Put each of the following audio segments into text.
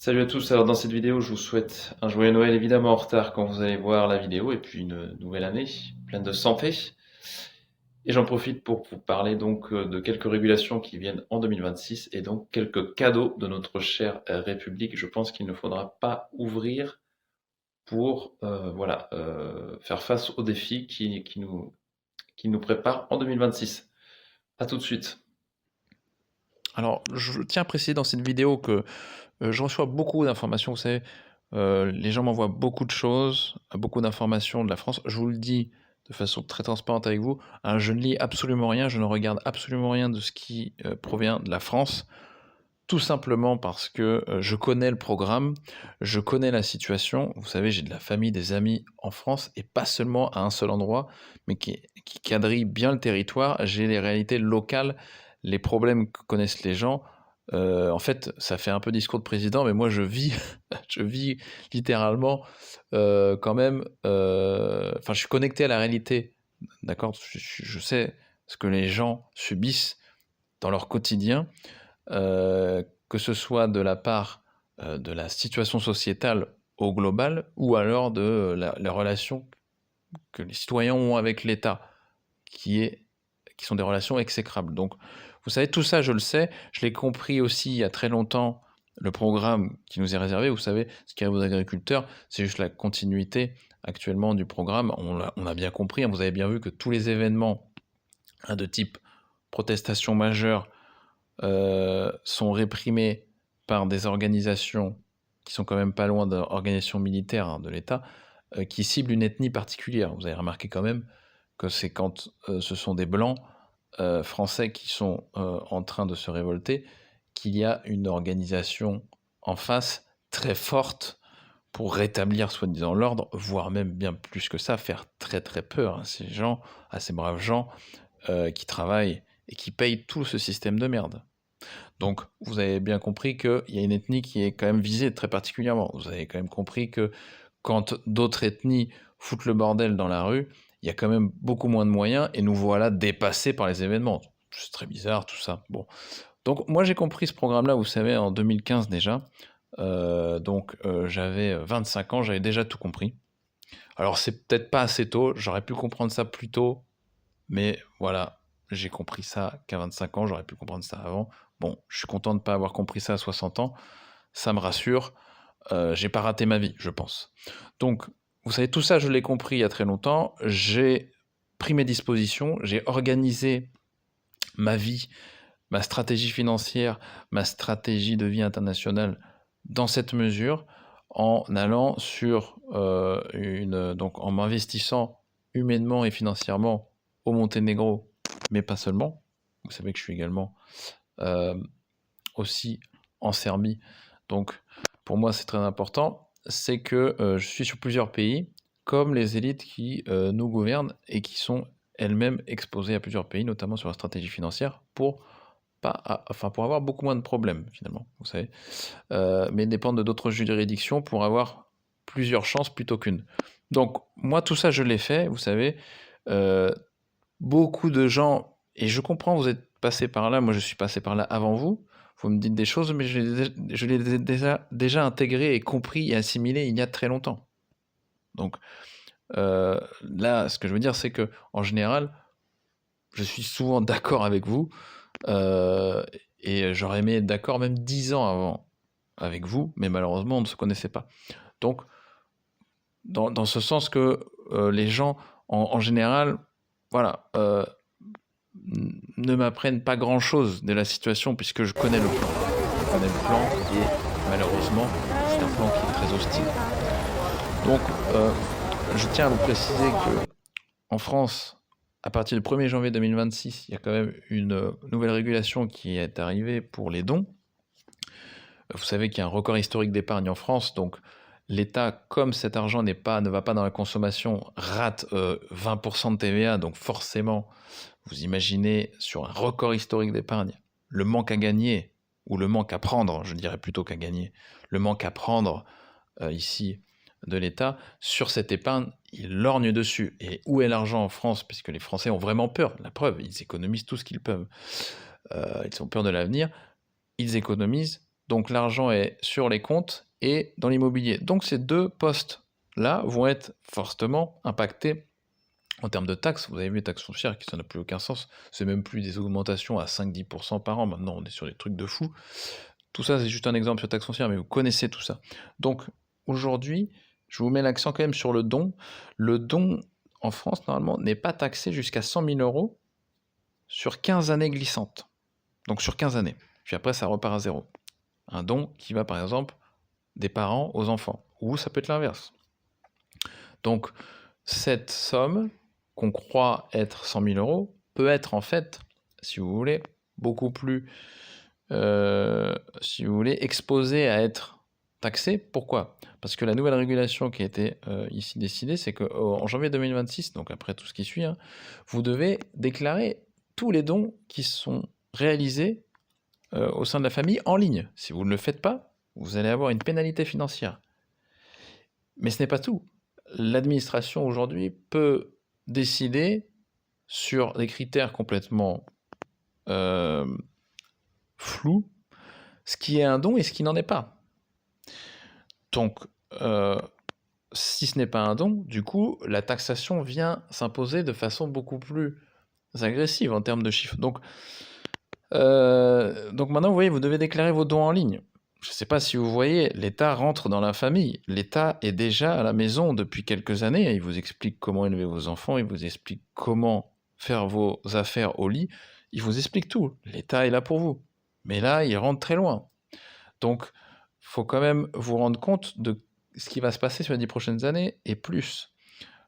Salut à tous, alors dans cette vidéo je vous souhaite un joyeux Noël évidemment en retard quand vous allez voir la vidéo et puis une nouvelle année pleine de santé. Et j'en profite pour vous parler donc de quelques régulations qui viennent en 2026 et donc quelques cadeaux de notre chère République. Je pense qu'il ne faudra pas ouvrir pour faire face aux défis qui nous préparent en 2026. À tout de suite. Alors, je tiens à préciser dans cette vidéo que je reçois beaucoup d'informations. Vous savez, les gens m'envoient beaucoup de choses, beaucoup d'informations de la France. Je vous le dis de façon très transparente avec vous, hein, je ne lis absolument rien, je ne regarde absolument rien de ce qui provient de la France, tout simplement parce que je connais le programme, je connais la situation. Vous savez, j'ai de la famille, des amis en France, et pas seulement à un seul endroit, mais qui quadrille bien le territoire. J'ai les réalités locales, les problèmes que connaissent les gens. En fait, ça fait un peu discours de président, mais moi je vis, je vis littéralement quand même. Enfin, je suis connecté à la réalité, d'accord. Je sais ce que les gens subissent dans leur quotidien, que ce soit de la part de la situation sociétale au global, ou alors de la relation que les citoyens ont avec l'État, qui sont des relations exécrables. Donc, vous savez, tout ça, je le sais. Je l'ai compris aussi il y a très longtemps, le programme qui nous est réservé. Vous savez, ce qui arrive aux agriculteurs, c'est juste la continuité actuellement du programme. On a bien compris, hein, vous avez bien vu que tous les événements de type protestation majeure sont réprimés par des organisations qui sont quand même pas loin d'organisations militaires, hein, de l'État, qui ciblent une ethnie particulière. Vous avez remarqué quand même que c'est quand ce sont des blancs français qui sont en train de se révolter qu'il y a une organisation en face très forte pour rétablir soi-disant l'ordre, voire même bien plus que ça, faire très très peur à ces gens, à ces braves gens qui travaillent et qui payent tout ce système de merde. Donc, vous avez bien compris qu'il y a une ethnie qui est quand même visée très particulièrement. Vous avez quand même compris que quand d'autres ethnies foutent le bordel dans la rue, il y a quand même beaucoup moins de moyens et nous voilà dépassés par les événements. C'est très bizarre tout ça. Bon. Donc, moi j'ai compris ce programme-là, vous savez, en 2015 déjà. J'avais 25 ans, j'avais déjà tout compris. Alors, c'est peut-être pas assez tôt, j'aurais pu comprendre ça plus tôt, mais voilà, j'ai compris ça qu'à 25 ans, j'aurais pu comprendre ça avant. Bon, je suis content de ne pas avoir compris ça à 60 ans, ça me rassure, j'ai pas raté ma vie, je pense. Donc, vous savez, tout ça, je l'ai compris il y a très longtemps, j'ai pris mes dispositions, j'ai organisé ma vie, ma stratégie financière, ma stratégie de vie internationale dans cette mesure, en allant sur donc en m'investissant humainement et financièrement au Monténégro, mais pas seulement. Vous savez que je suis également euh, aussi en Serbie. Donc pour moi c'est très important, c'est que je suis sur plusieurs pays, comme les élites qui nous gouvernent et qui sont elles-mêmes exposées à plusieurs pays, notamment sur la stratégie financière, pour avoir beaucoup moins de problèmes finalement, vous savez, mais dépendre de d'autres juridictions pour avoir plusieurs chances plutôt qu'une. Donc moi tout ça je l'ai fait, vous savez, euh, beaucoup de gens, et je comprends, vous êtes passé par là, moi je suis passé par là avant vous, vous me dites des choses, mais je les ai déjà intégrées et compris et assimilées il y a très longtemps. Donc là, ce que je veux dire, c'est que en général, je suis souvent d'accord avec vous, euh, et j'aurais aimé être d'accord même 10 ans avant avec vous, mais malheureusement, on ne se connaissait pas. Donc, dans ce sens que les gens, en général, voilà, ne m'apprennent pas grand-chose de la situation, puisque je connais le plan. Je connais le plan, et malheureusement, c'est un plan qui est très hostile. Donc, je tiens à vous préciser que en France, à partir du 1er janvier 2026, il y a quand même une nouvelle régulation qui est arrivée pour les dons. Vous savez qu'il y a un record historique d'épargne en France, donc l'État, comme cet argent ne va pas dans la consommation, rate 20% de TVA, donc forcément, vous imaginez, sur un record historique d'épargne, le manque à gagner, ou le manque à prendre, je dirais plutôt qu'à gagner, le manque à prendre ici de l'État, sur cette épargne, il lorgne dessus. Et où est l'argent en France? Puisque les Français ont vraiment peur, la preuve, ils économisent tout ce qu'ils peuvent. Ils ont peur de l'avenir, ils économisent Donc l'argent est sur les comptes et dans l'immobilier. Donc ces deux postes-là vont être fortement impactés en termes de taxes. Vous avez vu, taxes foncières, qui ça n'a plus aucun sens. C'est même plus des augmentations à 5-10% par an. Maintenant, on est sur des trucs de fou. Tout ça, c'est juste un exemple sur taxes foncières, mais vous connaissez tout ça. Donc aujourd'hui, je vous mets l'accent quand même sur le don. Le don, en France, normalement, n'est pas taxé jusqu'à 100 000 euros sur 15 années glissantes. Donc sur 15 années. Puis après, ça repart à zéro. Un don qui va, par exemple, des parents aux enfants. Ou ça peut être l'inverse. Donc, cette somme qu'on croit être 100 000 euros peut être, en fait, si vous voulez, beaucoup plus, si vous voulez, exposée à être taxée. Pourquoi? Parce que la nouvelle régulation qui a été ici décidée, c'est qu'en janvier 2026, donc après tout ce qui suit, vous devez déclarer tous les dons qui sont réalisés au sein de la famille en ligne. Si vous ne le faites pas, vous allez avoir une pénalité financière. Mais ce n'est pas tout. L'administration aujourd'hui peut décider sur des critères complètement flous, ce qui est un don et ce qui n'en est pas. Donc, si ce n'est pas un don, du coup, la taxation vient s'imposer de façon beaucoup plus agressive en termes de chiffres. Donc maintenant, vous voyez, vous devez déclarer vos dons en ligne. Je ne sais pas si vous voyez, l'État rentre dans la famille. L'État est déjà à la maison depuis quelques années. Il vous explique comment élever vos enfants, il vous explique comment faire vos affaires au lit. Il vous explique tout. L'État est là pour vous. Mais là, il rentre très loin. Donc, il faut quand même vous rendre compte de ce qui va se passer sur les 10 prochaines années et plus.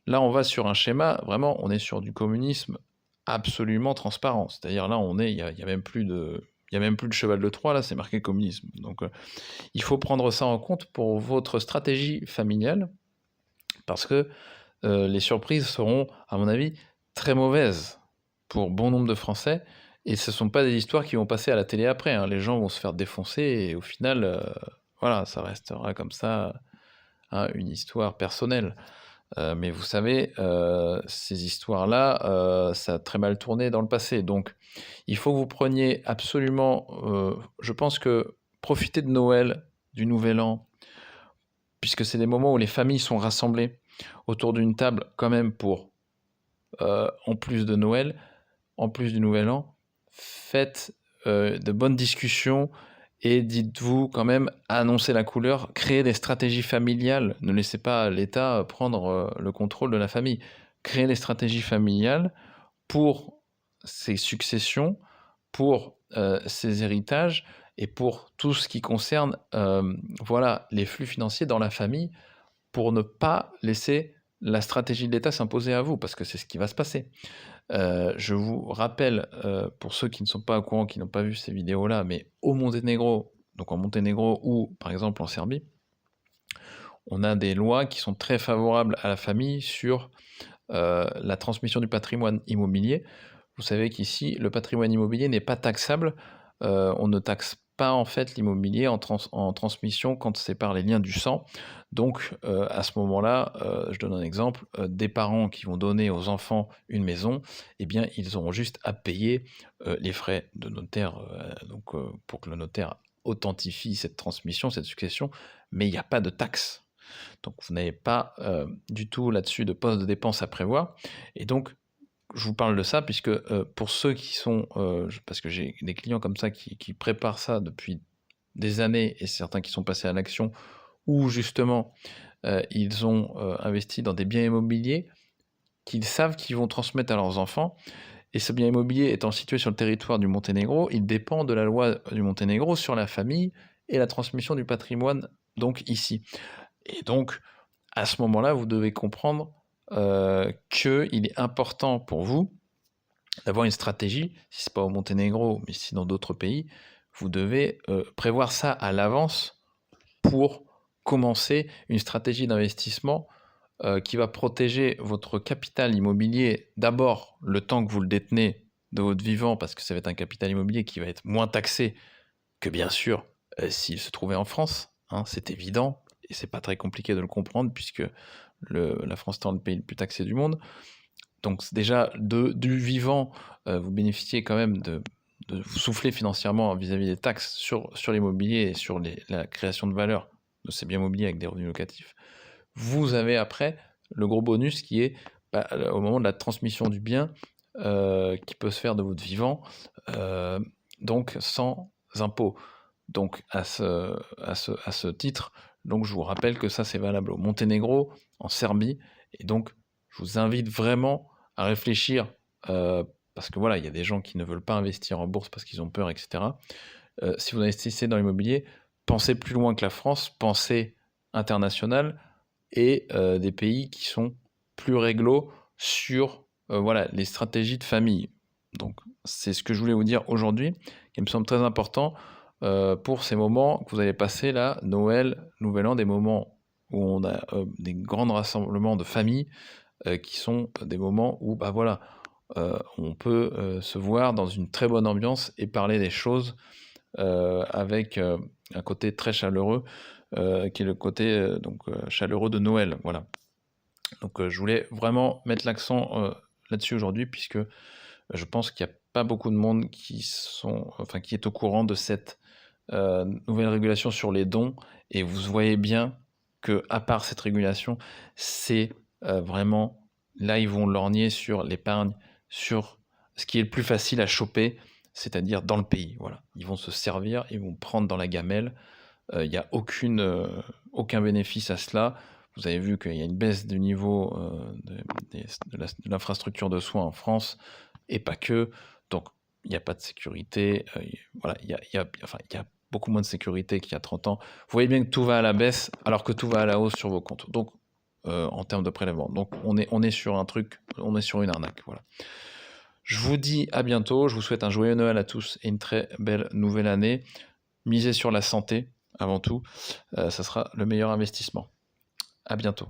Là, on va sur un schéma, vraiment, on est sur du communisme absolument transparent. C'est-à-dire là, il y a même plus de cheval de Troie, là, c'est marqué communisme. Donc, il faut prendre ça en compte pour votre stratégie familiale, parce que les surprises seront, à mon avis, très mauvaises pour bon nombre de Français, et ce ne sont pas des histoires qui vont passer à la télé après. Les gens vont se faire défoncer, et au final, voilà, ça restera comme ça, une histoire personnelle. Mais vous savez, ces histoires-là, ça a très mal tourné dans le passé. Donc, il faut que vous preniez absolument... je pense que profitez de Noël, du Nouvel An, puisque c'est des moments où les familles sont rassemblées autour d'une table quand même pour, en plus de Noël, en plus du Nouvel An, faites de bonnes discussions et dites-vous quand même annoncer la couleur, créer des stratégies familiales. Ne laissez pas l'État prendre le contrôle de la famille. Créez des stratégies familiales pour ces successions, pour ces héritages et pour tout ce qui concerne voilà, les flux financiers dans la famille, pour ne pas laisser la stratégie de l'État s'imposer à vous, parce que c'est ce qui va se passer. Je vous rappelle, pour ceux qui ne sont pas au courant, qui n'ont pas vu ces vidéos-là, mais au Monténégro, donc en Monténégro ou par exemple en Serbie, on a des lois qui sont très favorables à la famille sur la transmission du patrimoine immobilier. Vous savez qu'ici, le patrimoine immobilier n'est pas taxable. On ne taxe pas en fait l'immobilier en transmission quand c'est par les liens du sang. Donc à ce moment-là, je donne un exemple, des parents qui vont donner aux enfants une maison, eh bien ils auront juste à payer les frais de notaire, pour que le notaire authentifie cette transmission, cette succession, mais il n'y a pas de taxe. Donc vous n'avez pas du tout là-dessus de poste de dépenses à prévoir. Et donc, je vous parle de ça puisque pour ceux qui sont... parce que j'ai des clients comme ça qui préparent ça depuis des années, et certains qui sont passés à l'action, où justement ils ont investi dans des biens immobiliers qu'ils savent qu'ils vont transmettre à leurs enfants. Et ce bien immobilier étant situé sur le territoire du Monténégro, il dépend de la loi du Monténégro sur la famille et la transmission du patrimoine, donc ici. Et donc, à ce moment-là, vous devez comprendre qu'il est important pour vous d'avoir une stratégie, si ce n'est pas au Monténégro, mais si dans d'autres pays, vous devez prévoir ça à l'avance pour commencer une stratégie d'investissement qui va protéger votre capital immobilier, d'abord le temps que vous le détenez de votre vivant, parce que ça va être un capital immobilier qui va être moins taxé que bien sûr s'il se trouvait en France, c'est évident, et c'est pas très compliqué de le comprendre puisque la France étant le pays le plus taxé du monde. Donc déjà du vivant, vous bénéficiez quand même vous souffler financièrement vis-à-vis des taxes sur l'immobilier et sur la création de valeur de ces biens immobiliers avec des revenus locatifs, vous avez après le gros bonus qui est au moment de la transmission du bien, qui peut se faire de votre vivant, donc sans impôt. Donc à ce titre, donc je vous rappelle que ça c'est valable au Monténégro, en Serbie, et donc je vous invite vraiment à réfléchir, parce que voilà, il y a des gens qui ne veulent pas investir en bourse parce qu'ils ont peur, etc. Si vous investissez dans l'immobilier, pensez plus loin que la France, pensez international et des pays qui sont plus réglo sur voilà, les stratégies de famille. Donc c'est ce que je voulais vous dire aujourd'hui, qui me semble très important pour ces moments que vous allez passer là, Noël, Nouvel An, des moments où on a des grands rassemblements de famille qui sont des moments où bah voilà, on peut se voir dans une très bonne ambiance et parler des choses avec un côté très chaleureux, qui est le côté chaleureux de Noël. Voilà. Donc je voulais vraiment mettre l'accent là-dessus aujourd'hui, puisque je pense qu'il n'y a pas beaucoup de monde qui est au courant de cette nouvelle régulation sur les dons, et vous voyez bien que à part cette régulation, c'est vraiment là ils vont lorgner sur l'épargne, sur ce qui est le plus facile à choper, c'est-à-dire dans le pays. Voilà, ils vont se servir, ils vont prendre dans la gamelle. Il n'y a aucun bénéfice à cela. Vous avez vu qu'il y a une baisse du niveau de l'infrastructure de soins en France, et pas que. Donc, il n'y a pas de sécurité. Voilà, il y a beaucoup moins de sécurité qu'il y a 30 ans. Vous voyez bien que tout va à la baisse, alors que tout va à la hausse sur vos comptes. Donc, en termes de prélèvement. Donc, on est sur un truc, on est sur une arnaque. Voilà. Je vous dis à bientôt. Je vous souhaite un joyeux Noël à tous et une très belle nouvelle année. Misez sur la santé avant tout. Ça sera le meilleur investissement. À bientôt.